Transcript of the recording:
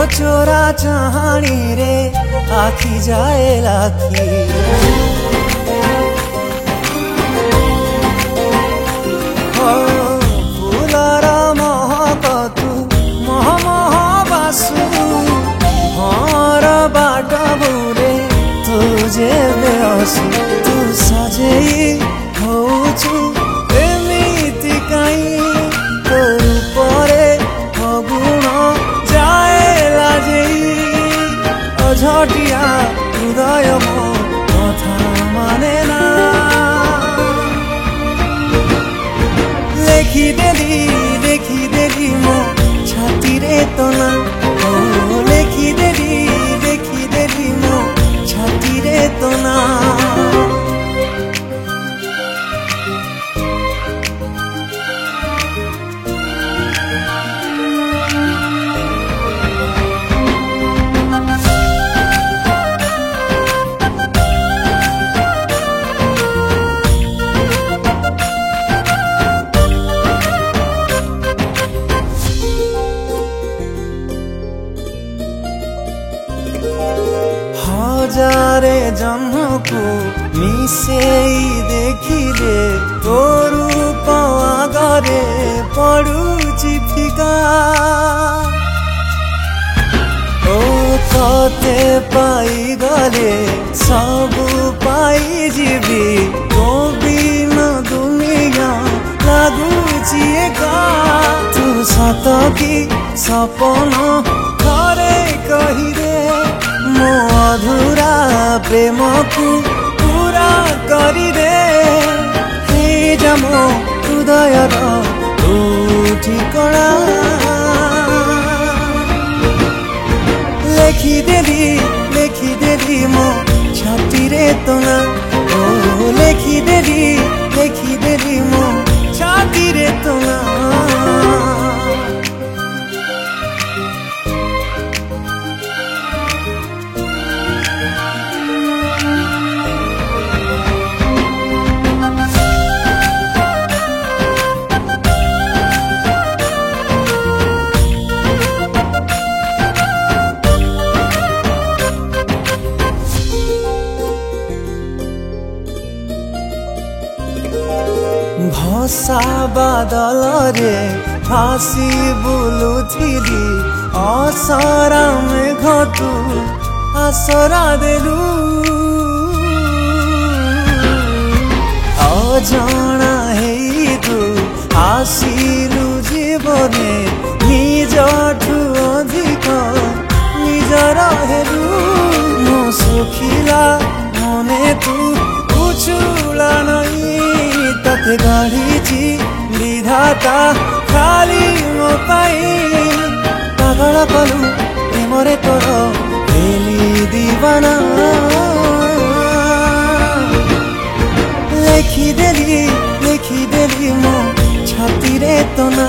चोरा चाहाणी रे आखी जाए लाखी फूलर महक तू मह मह बासु हर बाट बुरे तू जेबे असु तू सजेई होचु एमिति काई तो रूपरे अगुण जाए लाजेई अझटिया हृदय मो कथा माने ना देखी देली मो छाती रे तना देखी देली मो छाती रे तना हजारे जन्म को मिसेई देखिले तो रूप आगरे पड़ुची फिका ओ तते पाई गले सबु पाई जीवी तो बिना दुनिया लागुची एका तू सत की सपन थरे कही दे मो अधूरा प्रेम को पूरा करी दे हे जमो हृदय ठिकणा लेखी देली मो छाती रे तना ओ लेखी देली मो छाती रे तना भसा बादल रे फासी बुलुथिली असरा मेघ तू आसरा देलु अजणा हेई तू आसिलु जीवने निजठु अधिक निजर हेलु मो सुखिला मने तू उछुला नहीं तते गाढ़ीची विधाता खाली मो पाई पागल कलु प्रेमरे तोर हेली दीवाना लेखी देली मो छाती रे तना।